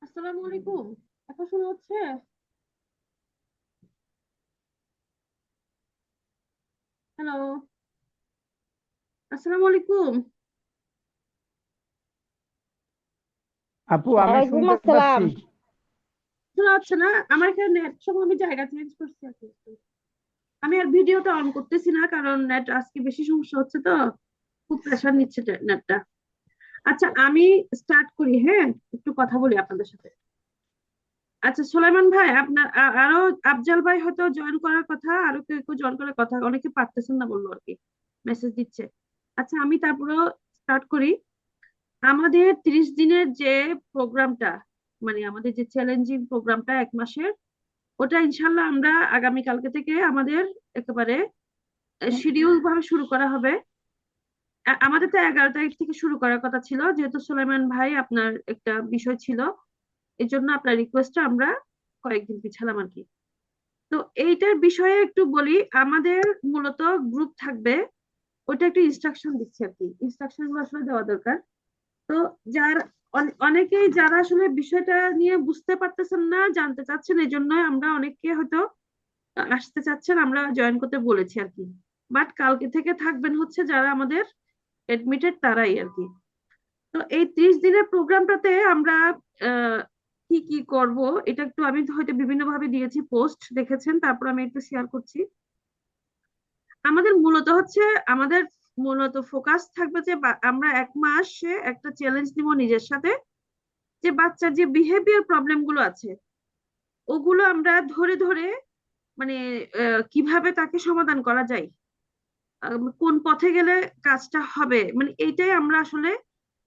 আসসালামু আলাইকুম। এখন শোনা হচ্ছে? হ্যালো, আসসালামু আলাইকুম। আপু আমি ওয়ালাইকুম শুনতে পাচ্ছি। আসসালাম। শোনা হচ্ছে না? আমার এখানে নেট সময় আমি জায়গা চেঞ্জ করছি আর কি। আমি আর ভিডিওটা অন করতেছি না কারণ নেট আজকে বেশি সমস্যা হচ্ছে তো, খুব প্রেসার নিচ্ছে নেটটা। আচ্ছা, আমি স্টার্ট করি। হ্যাঁ, একটু কথা বলি আপনাদের সাথে। আচ্ছা, সোলাইমান ভাই, আপনার আরো আফজাল ভাই হয়তো জয়েন করার কথা, আরো কেউ কেউ জয়েন করার কথা, অনেকে পারতেছেন না বললো আর কি, মেসেজ দিচ্ছে। আচ্ছা, আমি তারপরে স্টার্ট করি। আমাদের 30 দিনের যে প্রোগ্রামটা, মানে আমাদের যে চ্যালেঞ্জিং প্রোগ্রামটা 1 মাসের, ওটা ইনশাল্লাহ আমরা আগামীকালকে থেকে আমাদের একেবারে শিডিউল ভাবে শুরু করা হবে। আমাদের তো 11 তারিখ থেকে শুরু করার কথা ছিল, যেহেতু সুলাইমান ভাই আপনার একটা বিষয় ছিল, এই জন্য আপনার রিকোয়েস্টটা আমরা কয়েকদিন পিছালাম আর কি। তো এইটার বিষয়ে একটু বলি। আমাদের মূলত গ্রুপ থাকবে, ওইটা একটু ইনস্ট্রাকশন দিচ্ছি আর কি, ইনস্ট্রাকশন গুলো আসলে দেওয়া দরকার। তো যার অনেকেই যারা আসলে বিষয়টা নিয়ে বুঝতে পারতেছেন না, জানতে চাচ্ছেন, এই জন্য আমরা অনেককে হয়তো আসতে চাচ্ছেন, আমরা জয়েন করতে বলেছি আর কি। বাট কালকে থেকে থাকবেন হচ্ছে যারা আমাদের এডমিটেড তারাই আর কি। তো এই 30 দিনের প্রোগ্রামটাতে আমরা আহ, কি কি করব, এটা একটু আমি হয়তো বিভিন্ন ভাবে দিয়েছি, পোস্ট দেখেছেন, তারপর আমি একটু শেয়ার করছি। আমাদের মূলত হচ্ছে, আমাদের মূলত ফোকাস থাকবে যে আমরা 1 মাসে একটা চ্যালেঞ্জ নিব নিজের সাথে, যে বাচ্চার যে বিহেভিয়ার প্রবলেম গুলো আছে ওগুলো আমরা ধরে ধরে, মানে কিভাবে তাকে সমাধান করা যায়, কোন পথে গেলে কাজটা হবে, মানে এইটাই আমরা আসলে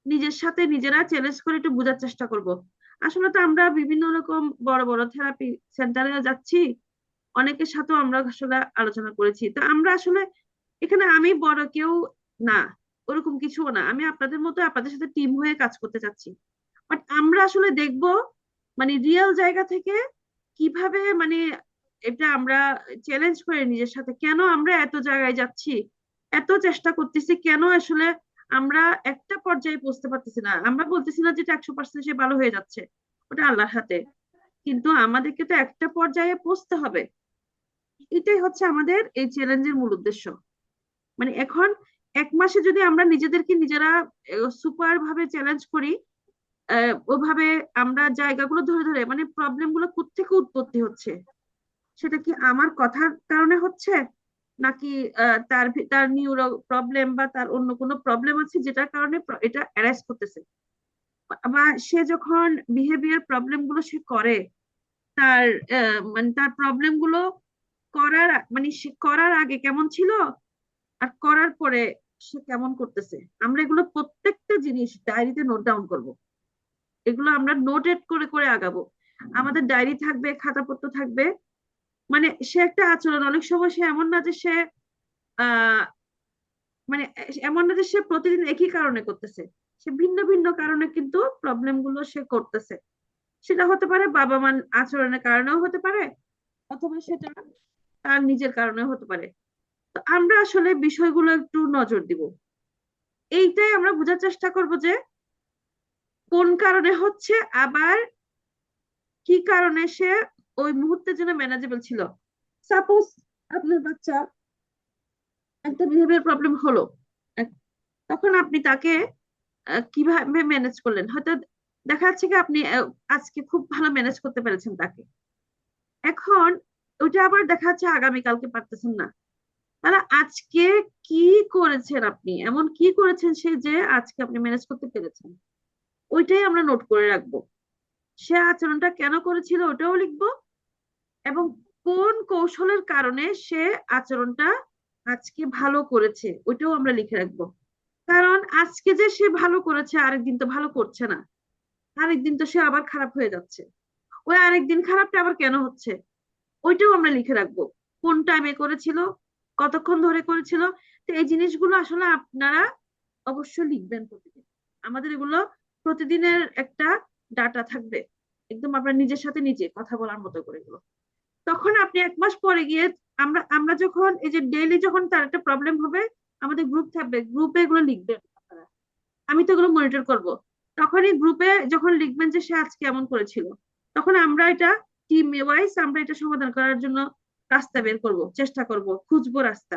নিজের সাথে নিজেরা চ্যালেঞ্জ করে একটু বোঝার চেষ্টা করব। আসলে তো আমরা বিভিন্ন রকম বড় বড় থেরাপি সেন্টারে যাচ্ছি, অনেকের সাথেও আমরা আসলে আলোচনা করেছি। তো আমরা আসলে এখানে আমি বড় কেউ না, ওরকম কিছুও না, আমি আপনাদের মতো আপনাদের সাথে টিম হয়ে কাজ করতে চাচ্ছি। বাট আমরা আসলে দেখব, মানে রিয়েল জায়গা থেকে কিভাবে, মানে এটা আমরা চ্যালেঞ্জ করে নিজের সাথে, কেন আমরা এত জায়গায় যাচ্ছি, এত চেষ্টা করতেছি, কেন আসলে আমরা একটা পর্যায়ে পৌঁছতে পারতেছি না। আমরা বলতেছি না যেটা 100% সে ভালো হয়ে যাচ্ছে, ওটা আল্লাহর হাতে, কিন্তু আমাদেরকে তো একটা পর্যায়ে পৌঁছতে হবে। এটাই হচ্ছে আমাদের এই চ্যালেঞ্জের মূল উদ্দেশ্য। মানে এখন 1 মাসে যদি আমরা নিজেদেরকে নিজেরা সুপার ভাবে চ্যালেঞ্জ করি, ওভাবে আমরা জায়গাগুলো ধরে ধরে, মানে প্রবলেম গুলো কোত্থেকে উৎপত্তি হচ্ছে, সেটা কি আমার কথার কারণে হচ্ছে, নাকি তার নিউরো প্রবলেম বা তার অন্য কোনো প্রবলেম আছে যেটার কারণে এটা অ্যারাইজ করতেছে। বা সে যখন বিহেভিয়ার প্রবলেম গুলো সে করে, তার মানে তার প্রবলেম গুলো মানে সে করার আগে কেমন ছিল, আর করার পরে সে কেমন করতেছে, আমরা এগুলো প্রত্যেকটা জিনিস ডায়েরিতে নোট ডাউন করব। এগুলো আমরা নোটেড করে করে আগাবো। আমাদের ডায়েরি থাকবে, খাতাপত্র থাকবে। মানে সে একটা আচরণ, অনেক সময় সে এমন না যে সে আহ মানে এমন না যে সে প্রতিদিন একই কারণে করতেছে, সে ভিন্ন ভিন্ন কারণে কিন্তু প্রবলেম গুলো সে করতেছে। সেটা হতে পারে বাবা মার আচরণের কারণেও হতে পারে, অথবা সেটা তার নিজের কারণেও হতে পারে। তো আমরা আসলে বিষয়গুলো একটু নজর দিব, এইটাই আমরা বোঝার চেষ্টা করব যে কোন কারণে হচ্ছে, আবার কি কারণে সে ওই মুহূর্তের জন্য ম্যানেজেবল ছিল। সাপোজ আপনার বাচ্চা একটা বিহেভিয়ার প্রবলেম হলো, এক- তখন আপনি তাকে কিভাবে ম্যানেজ করলেন, হয়তো দেখা যাচ্ছে কি আপনি আজকে খুব ভালো ম্যানেজ করতে পেরেছেন তাকে, এখন ওইটা আবার দেখা যাচ্ছে আগামীকালকে পারতেছেন না। তাহলে আজকে কি করেছেন আপনি, এমন কি করেছেন সে যে আজকে আপনি ম্যানেজ করতে পেরেছেন, ওইটাই আমরা নোট করে রাখবো। সে আচরণটা কেন করেছিল ওটাও লিখবো, এবং কোন কৌশলের কারণে সে আচরণটা আজকে ভালো করেছে ওইটাও আমরা লিখে রাখবো। কারণ আজকে যে সে ভালো করেছে, আরেকদিন তো ভালো করছে না, আরেকদিন তো সে আবার খারাপ হয়ে যাচ্ছে। ওই আরেকদিন খারাপটা আবার কেন হচ্ছে, ওইটাও আমরা লিখে রাখবো। কোন টাইমে করেছিল, কতক্ষণ ধরে করেছিল। তো এই জিনিসগুলো আসলে আপনারা অবশ্যই লিখবেন প্রতিদিন। আমাদের এগুলো প্রতিদিনের একটা ডাটা থাকবে, একদম আপনার নিজের সাথে নিজে কথা বলার মতো করে এগুলো। তখন আপনি 1 মাস পরে গিয়ে, আমরা আমরা যখন এই যে ডেইলি যখন তার একটা প্রবলেম হবে, আমাদের গ্রুপ থাকবে, গ্রুপে এগুলো লিখবেন আপনারা। আমি তো এগুলো মনিটর করব। তখনই গ্রুপে যখন লিখবেন যে সে আজকে এমন করেছিল, তখন আমরা এটা টিম ওয়াইজ আমরা এটা সমাধান করার জন্য রাস্তা বের করব, চেষ্টা করব, খুঁজবো রাস্তা।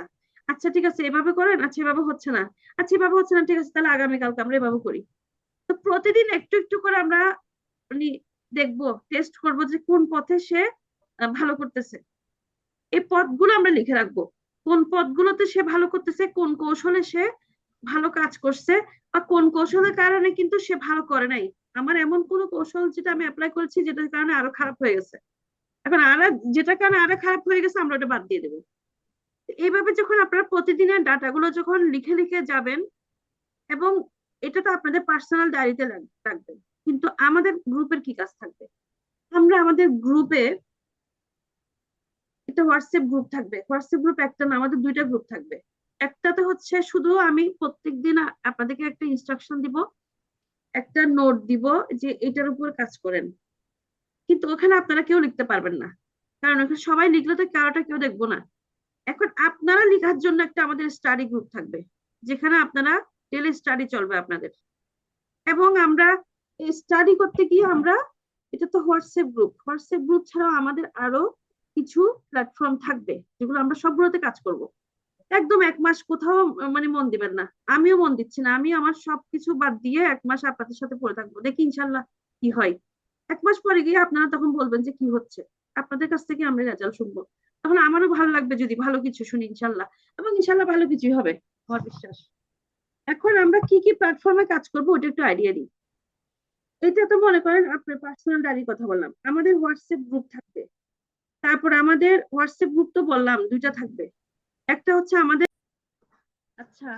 আচ্ছা ঠিক আছে এভাবে করেন, আচ্ছা এভাবে হচ্ছে না, আচ্ছা এভাবে হচ্ছে না, ঠিক আছে তাহলে আগামীকালকে আমরা এভাবে করি। তো প্রতিদিন একটু একটু করে আমরা মানে দেখবো, টেস্ট করব যে কোন পথে সে ভালো করতেছে। এই পথগুলো আমরা লিখে রাখবো, কোন পথগুলোতে সে ভালো করতেছে, কোন কৌশলে সে ভালো কাজ করছে, বা কোন কৌশলের কারণে কিন্তু সে ভালো করে নাই। আমার এমন কোন কৌশল যেটা আমি অ্যাপ্লাই করেছি যেটার কারণে আরো খারাপ হয়ে গেছে, এখন আর যেটার কারণে আরো খারাপ হয়ে গেছে আমরা ওটা বাদ দিয়ে দেবো। এইভাবে যখন আপনারা প্রতিদিনের ডাটাগুলো যখন লিখে লিখে যাবেন, এবং এটা তো আপনাদের পার্সোনাল ডায়েরিতে রাখবেন, কিন্তু আমাদের গ্রুপের কি কাজ থাকবে, আমরা আমাদের গ্রুপে একটা হোয়াটসঅ্যাপ গ্রুপ থাকবে। হোয়াটসঅ্যাপ গ্রুপ একটা না, আমাদের দুইটা গ্রুপ থাকবে। একটাতে হচ্ছে শুধু আমি প্রত্যেকদিন আপনাদেরকে একটা ইনস্ট্রাকশন দিব, একটা নোট দিব যে এটার উপর কাজ করেন, কিন্তু ওখানে আপনারা কেউ লিখতে পারবেন না, কারণ ওখানে সবাই লিখলে তো কারোটা কেউ দেখবো না। এখন আপনারা লেখার জন্য একটা আমাদের স্টাডি গ্রুপ থাকবে, যেখানে আপনারা ডেলি স্টাডি চলবে আপনাদের। এবং আমরা স্টাডি করতে গিয়ে আমরা, এটা তো হোয়াটসঅ্যাপ গ্রুপ, হোয়াটসঅ্যাপ গ্রুপ ছাড়াও আমাদের আরো কিছু প্ল্যাটফর্ম থাকবে যেগুলো আমরা সবগুলোতে কাজ করব। একদম এক মাস কোথাও মানে মন দিবেন না, আমিও মন দিচ্ছি না, আমি আমার সবকিছু বাদ দিয়ে এক মাস আপনাদের সাথে পড়ে থাকবো, দেখি ইনশাল্লাহ কি হয়। এক মাস পরে গিয়ে আপনারা তখন বলবেন যে কি হচ্ছে, আপনাদের কাছ থেকে আমরা রেজাল্ট শুনবো, তখন আমারও ভালো লাগবে যদি ভালো কিছু শুনি ইনশাল্লাহ, এবং ইনশাল্লাহ ভালো কিছুই হবে, আমার বিশ্বাস। এখন আমরা কি কি প্ল্যাটফর্মে কাজ করবো ওটা একটু আইডিয়া দিই। এটা তো মনে করেন আপনার পার্সোনাল ডায়েরির কথা বললাম, আমাদের হোয়াটসঅ্যাপ গ্রুপ থাকবে। তারপর আমাদের হোয়াটসঅ্যাপ গ্রুপ তো বললাম দুইটা থাকবে, একটা হচ্ছে আমাদের, আচ্ছা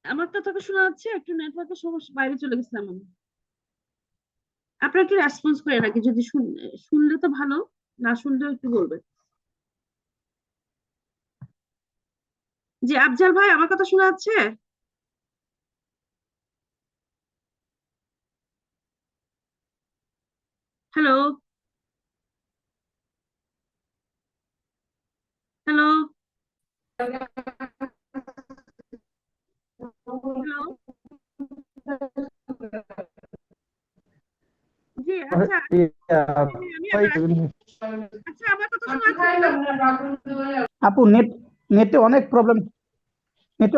আমার তো তোকে শোনা যাচ্ছে, একটু নেটওয়ার্কের সমস্যা, বাইরে চলে গেছিলাম আমি। আপনারা একটু রেসপন্স করে নাকি, যদি শুনলে তো ভালো, না শুনলেও একটু বলবেন। জি আফজাল ভাই, আমার কথা শোনা যাচ্ছে? হ্যালো? হ্যালো? হ্যালো? জি আচ্ছা, হ্যাঁ, আমি আবার আসি। আচ্ছা আমার কথা শোনা যাচ্ছে তো? আপু নেটে অনেক প্রবলেম, নেটে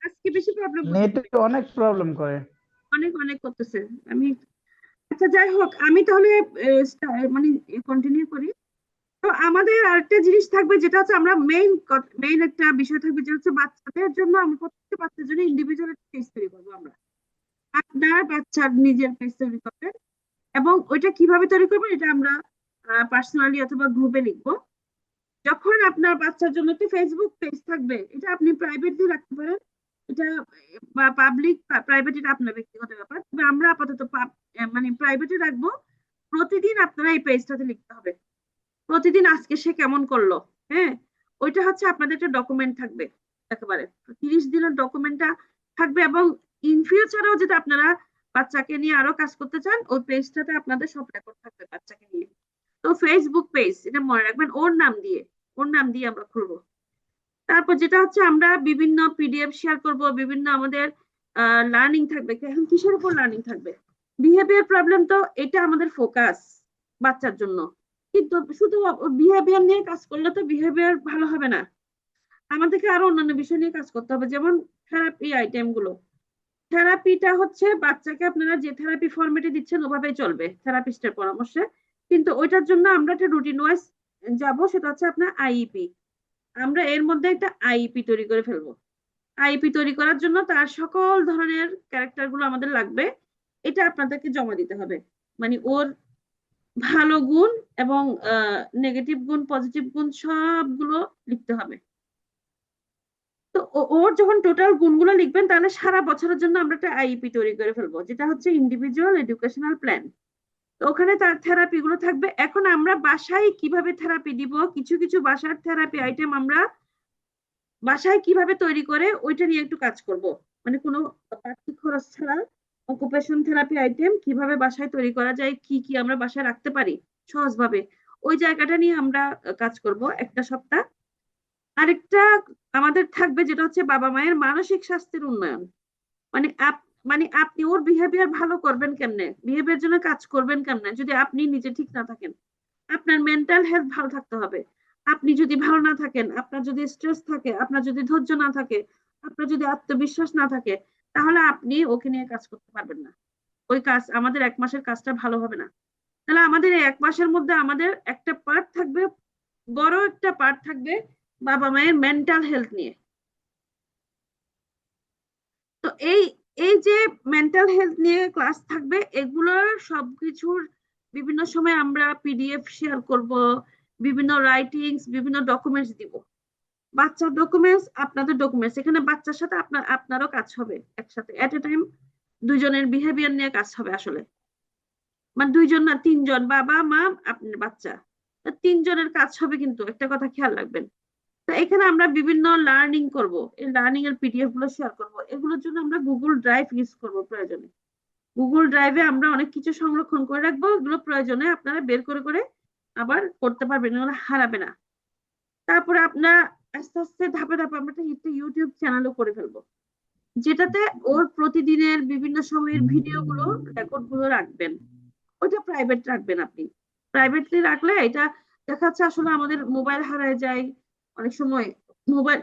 আজকে বেশি প্রবলেম নেটে করতেছে, অনেক প্রবলেম করে। অনেক অনেক করতেছে। আমি, আচ্ছা যাই হোক, আমি তাহলে মানে কন্টিনিউ করি। তো আমাদের আরেকটা জিনিস থাকবে যেটা হচ্ছে আমরা মেইন একটা বিষয় থাকবে, যেটা হচ্ছে বাচ্চাদের জন্য আমরা প্রত্যেকটা বাচ্চার জন্য ইন্ডিভিজুয়াল একটা পেজ তৈরি করবো আমরা। আপনার বাচ্চার নিজের পেজ তৈরি করবেন, এবং ওইটা কিভাবে তৈরি করবেন এটা আমরা পার্সোনালি অথবা গ্রুপে লিখবো। যখন আপনার বাচ্চার জন্য একটা ফেসবুক পেজ থাকবে, এটা আপনি প্রাইভেটলি রাখতে পারেন, এটা বা পাবলিক প্রাইভেট এটা আপনার ব্যক্তিগত ব্যাপার, তবে আমরা আপাতত মানে প্রাইভেটে রাখবো। প্রতিদিন আপনারা এই পেজটাতে লিখতে হবে প্রতিদিন আজকে সে কেমন করলো। হ্যাঁ, ওইটা হচ্ছে আপনাদের একটা ডকুমেন্ট থাকবে, একেবারে 30 দিনের ডকুমেন্টটা থাকবে। এবং ইন ফিউচারেও যদি আপনারা বাচ্চাকে নিয়ে আরো কাজ করতে চান, ওই পেজটাতে আপনাদের সব রেকর্ড থাকবে বাচ্চাকে নিয়ে। তো ফেসবুক পেজ এটা মনে রাখবেন, ওর নাম দিয়ে আমরা খুলবো। তারপর যেটা হচ্ছে আমরা বিভিন্ন পিডিএফ শেয়ার করব, বিভিন্ন আমাদের লার্নিং থাকবে। এখন কিসের উপর লার্নিং থাকবে? বিহেভিয়ার প্রবলেম, তো এটা আমাদের ফোকাস বাচ্চার জন্য, কিন্তু শুধু বিহেভিয়ার নিয়ে কাজ করলে তো বিহেভিয়ার ভালো হবে না, আমাদেরকে আরো অন্যান্য বিষয় নিয়ে কাজ করতে হবে, যেমন থেরাপি আইটেম গুলো। থেরাপিটা হচ্ছে বাচ্চাকে আপনারা যে থেরাপি ফরম্যাটে দিচ্ছেন ওভাবেই চলবে থেরাপিস্টের পরামর্শে, কিন্তু ওইটার জন্য আমরা একটা রুটিন ওয়াইজ যাবো, সেটা হচ্ছে আপনার আইইপি। আমরা এর মধ্যে একটা আইইপি তৈরি করে ফেলবো। আইপি তৈরি করার জন্য তার সকল ধরনের ক্যারেক্টার গুলো আমাদের লাগবে, এটা আপনাদেরকে জমা দিতে হবে। মানে ওর ভালো গুণ এবং নেগেটিভ গুণ, পজিটিভ গুণ সবগুলো লিখতে হবে। তো ওর যখন টোটাল গুণগুলো লিখবেন, তাহলে সারা বছরের জন্য আমরা একটা আইপি তৈরি করে ফেলবো, যেটা হচ্ছে ইন্ডিভিজুয়াল এডুকেশনাল প্ল্যান। তো ওখানে তার থেরাপি গুলো থাকবে। এখন আমরা বাসায় কিভাবে থেরাপি দিব, কিছু কিছু বাসার থেরাপি আইটেম আমরা বাসায় কিভাবে তৈরি করে ওইটা নিয়ে একটু কাজ করব। মানে কোনো বাড়তি খরচ ছাড়া অকুপেশন থেরাপি আইটেম কিভাবে বাসায় তৈরি করা যায়, কি কি আমরা বাসায় রাখতে পারি সহজভাবে, ওই জায়গাটা নিয়ে আমরা কাজ করব একটা সপ্তাহ। আরেকটা আমাদের থাকবে যেটা হচ্ছে বাবা মায়ের মানসিক স্বাস্থ্যের উন্নয়ন। মানে মানে আপনি ওর বিহেভিয়ার ভালো করবেন কেমনে, বিহেভিয়ার জন্য কাজ করবেন কেমনে যদি আপনি নিজে ঠিক না থাকেন? আপনার মেন্টাল হেলথ ভালো থাকতে হবে। আপনি যদি ভালো না থাকেন, আপনার যদি স্ট্রেস থাকে, আপনার যদি ধৈর্য না থাকে, আপনার যদি আত্মবিশ্বাস না থাকে, তাহলে আপনি ওকে নিয়ে কাজ করতে পারবেন না। ওই কাজ, আমাদের 1 মাসের কাজটা ভালো হবে না। তাহলে আমাদের এই 1 মাসের মধ্যে আমাদের একটা পার্ট থাকবে, বড় একটা পার্ট থাকবে বাবা মায়ের মেন্টাল হেলথ নিয়ে। তো এই এই যে মেন্টাল হেলথ নিয়ে ক্লাস থাকবে, এগুলোর সবকিছুর বিভিন্ন সময় আমরা পিডিএফ শেয়ার করব, বিভিন্ন রাইটিংস, বিভিন্ন ডকুমেন্টস দিব। বাচ্চার ডকুমেন্টস, আপনাদের ডকুমেন্টস, এখানে বাচ্চার সাথে আপনারও কাজ হবে একসাথে এট এ টাইম। দুইজনের বিহেভিয়ার নিয়ে কাজ হবে আসলে, মানে দুইজন না তিনজন, বাবা মা আপনার বাচ্চা, তো তিনজনের কাজ হবে, কিন্তু একটা কথা খেয়াল রাখবেন। তো এখানে আমরা বিভিন্ন লার্নিং করব, এই লার্নিং এর পিডিএফ গুলো শেয়ার করব। এগুলোর জন্য আমরা গুগল ড্রাইভ ইউজ করব প্রয়োজনে। গুগল ড্রাইভে আমরা অনেক কিছু সংরক্ষণ করে রাখবো, এগুলো প্রয়োজনে আপনারা বের করে করে আবার করতে পারবেন, এগুলো হারাবে না। তারপরে আপনার আস্তে আস্তে ধাপে ধাপে আমরা একটা ইউটিউব চ্যানেলও করে ফেলবো, যেটাতে ওর প্রতিদিনের বিভিন্ন সময়ের ভিডিও গুলো, রেকর্ড গুলো রাখবেন। ওইটা প্রাইভেট রাখবেন আপনি। প্রাইভেটলি রাখলে এটা দেখা যাচ্ছে আসলে আমাদের মোবাইল হারায় যায় অনেক সময়, মোবাইল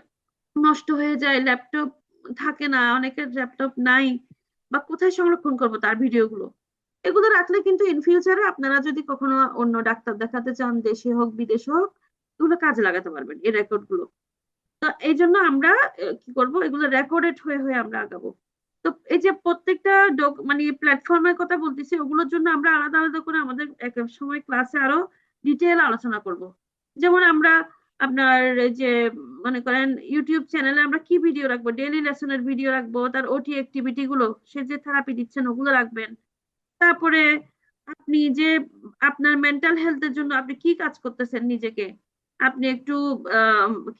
নষ্ট হয়ে যায়, ল্যাপটপ থাকে না, অনেকের ল্যাপটপ নাই, বা কোথায় সংরক্ষণ করবো তার ভিডিওগুলো। এগুলো রাখলে কিন্তু ইন ফিউচারে আপনারা যদি কখনো অন্য ডাক্তার দেখাতে চান, দেশে হোক বিদেশে হোক, এগুলো কাজে লাগাতে পারবেন এই রেকর্ড গুলো। তো এই জন্য আমরা কি করব, এগুলো রেকর্ডেড হয়ে হয়ে আমরা আগাবো। তো এই যে প্রত্যেকটা মানে প্ল্যাটফর্মের কথা বলতেছি, ওগুলোর জন্য আমরা আলাদা আলাদা করে আমাদের এক এক সময় ক্লাসে আরো ডিটেল আলোচনা করব। যেমন আমরা আপনার এই যে মনে করেন ইউটিউব চ্যানেলে আমরা কি ভিডিও রাখবো, ডেইলি লেসনের ভিডিও রাখবো, তার ওটি অ্যাক্টিভিটি গুলো, সে যে থেরাপি দিচ্ছেন ওগুলো রাখবেন। তারপরে আপনি যে আপনার মেন্টাল হেলথের জন্য আপনি কি কাজ করতেছেন নিজেকে, আপনি একটু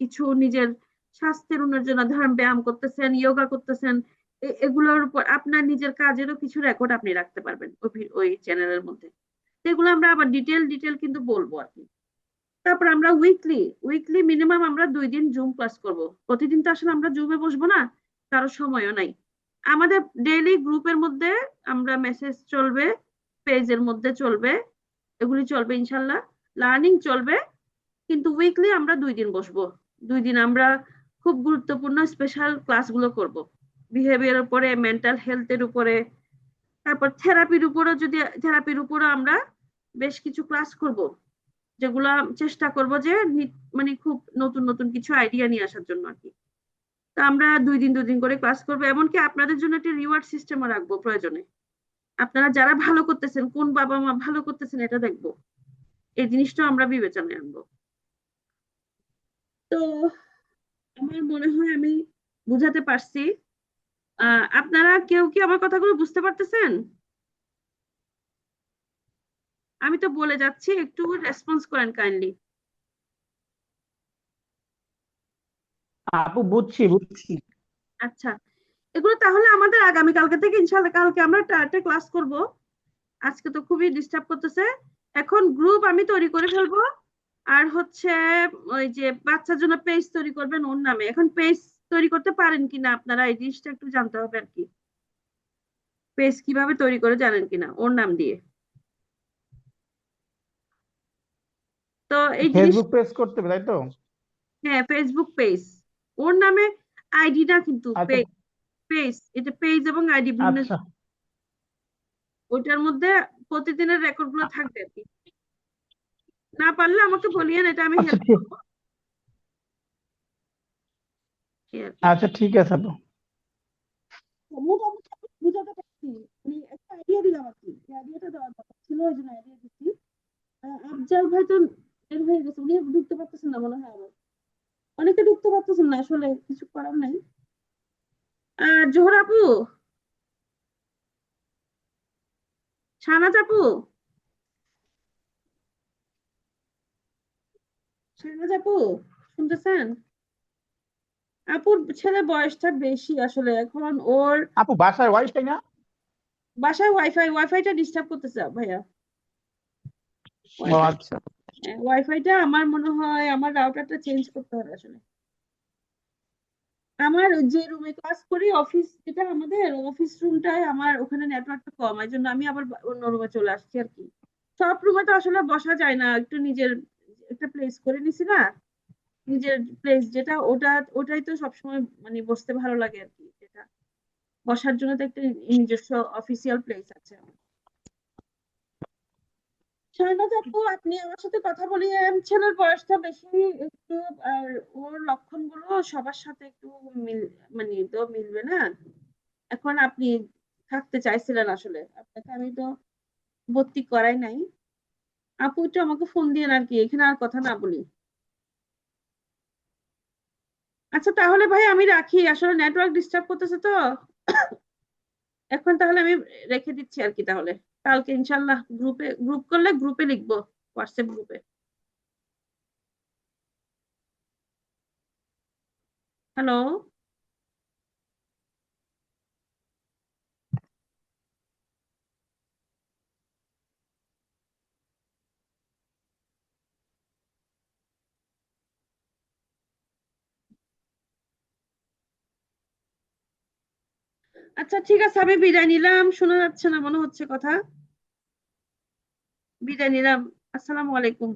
কিছু নিজের স্বাস্থ্যের উন্নয়নের জন্য ধরেন ব্যায়াম করতেছেন, যোগা করতেছেন, এগুলোর উপর আপনার নিজের কাজেরও কিছু রেকর্ড আপনি রাখতে পারবেন ওই চ্যানেলের মধ্যে। এগুলো আমরা আবার ডিটেল ডিটেল কিন্তু বলবো আর কি। তারপর আমরা উইকলি উইকলি মিনিমাম আমরা 2 দিন জুম ক্লাস করব। প্রতিদিন তো আসলে আমরা জুমে বসবো না, কারো সময়ও নাই। আমাদের ডেইলি গ্রুপের মধ্যে আমরা মেসেজ চলবে, পেজের মধ্যে চলবে, এগুলি চলবে ইনশাল্লাহ, লার্নিং চলবে। কিন্তু উইকলি আমরা 2 দিন বসবো। 2 দিন আমরা খুব গুরুত্বপূর্ণ স্পেশাল ক্লাসগুলো করব, বিহেভিয়ার উপরে, মেন্টাল হেলথের উপরে, তারপর থেরাপির উপরও আমরা বেশ কিছু ক্লাস করব, যেগুলা চেষ্টা করব যে মানে খুব নতুন নতুন কিছু আইডিয়া নিয়ে আসার জন্য আর কি। তা আমরা 2 দিন 2 দিন করে ক্লাস করবো, এমনকি আপনাদের জন্য একটা রিওয়ার্ড সিস্টেমও রাখবো প্রয়োজনে। আপনারা যারা ভালো করতেছেন, কোন বাবা মা ভালো করতেছেন এটা দেখবো, এই জিনিসটাও আমরা বিবেচনায় আনবো। তো আমার মনে হয় আমি বুঝাতে পারছি। আপনারা কেউ কি আমার কথাগুলো বুঝতে পারতেছেন? আমি তো বলে যাচ্ছি, একটু রেসপন্স করেন কাইন্ডলি। আপু বুঝছি বুঝছি। আচ্ছা, এগুলো তাহলে আমাদের আগামীকালকে থেকে ইনশাল্লাহ, কালকে আমরা টার্টে ক্লাস করব। আজকে তো খুবই ডিস্টার্ব করতেছে। এখন গ্রুপ আমি তৈরি করে ফেলবো। আর হচ্ছে ওই যে বাচ্চার জন্য পেজ তৈরি করবেন ওর নামে, এখন পেজ তৈরি করতে পারেন কিনা আপনারা, এই জিনিসটা একটু জানতে হবে আর কি। পেজ কিভাবে তৈরি করে জানেন কিনা ওর নাম দিয়ে। তো এই জিনিস, ফেসবুক পেজ করতে হবে তাই তো? হ্যাঁ ফেসবুক পেজ ওর নামে, আইডি না কিন্তু আচ্ছা পেজ। পেজ, এটা পেজ এবং আইডি ভিন্ন। আচ্ছা ওইটার মধ্যে প্রতিদিনের রেকর্ড গুলো থাকবে আর কি। না পারলে আমাকে বলিয়েন, এটা আমি আচ্ছা হেল্প ঠিক করবো এই আর কি। আচ্ছা ঠিক আছে আপু। মোটামুটি আমি বুঝাতে পারছি, মানে একটা আইডিয়া দিলাম আর কি, আইডিয়াটা দেওয়ার কথা ছিল, ওই জন্য আইডিয়া দিচ্ছি। আফজাল ভাই তো বের হয়ে গেছে, উনি ঢুকতে পারতেছেন না মনে হয় আবার। অনেকে ঢুকতে পারতেছেন না, আসলে কিছু করার নাই। আর জোহর আপু, শাহনাজ আপু, শাহনাজ আপু, শুনতেছেন? আপুর ছেলে বয়সটা বেশি আসলে, এখন ওর আপু বাসায় ওয়াইফাই না? বাসায় ওয়াইফাইটা ডিস্টার্ব করতেছে ভাইয়া। ও ওয়াইফাই, আচ্ছা। ওয়াইফাইটা আমার মনে হয় আমার রাউটারটা চেঞ্জ করতে হবে আসলে। আমার যে রুমে ক্লাস করি, অফিস যেটা আমাদের অফিস রুমটায়, আমার ওখানে নেটওয়ার্কটা কম, এই জন্য আমি আবার অন্য রুমে চলে আসছি আর কি। সব রুমে তো আসলে বসা যায় না, একটু নিজের একটা প্লেস করে নিছি না, নিজের প্লেস যেটা, ওটাই তো সবসময় মানে বসতে ভালো লাগে আর কি, যেটা বসার জন্য তো একটা নিজস্ব অফিসিয়াল প্লেস আছে আমার। শাহনাজ আপু, আপনি আমার সাথে কথা বলিয়েন, ছেলের বয়সটা বেশি একটু, আর ওর লক্ষণগুলো সবার সাথে একটু মিল, মানে তো মিলবে না। এখন আপনি থাকতে চাইছিলেন, আসলে আপনাকে আমি তো ভর্তি করাই নাই। আপু একটু আমাকে ফোন দিয়ে আর কি, এখানে আর কথা না বলি। আচ্ছা তাহলে ভাই আমি রাখি, আসলে নেটওয়ার্ক ডিস্টার্ব করতেছে তো। এখন তাহলে আমি রেখে দিচ্ছি আর কি, তাহলে কালকে ইনশাল্লাহ গ্রুপ করলে গ্রুপে লিখবো, হোয়াটসঅ্যাপ গ্রুপে। হ্যালো। আচ্ছা ঠিক আছে, আমি বিদায় নিলাম, শোনা যাচ্ছে না মনে হচ্ছে কথা। বিদায় নিলাম। আসসালামু আলাইকুম।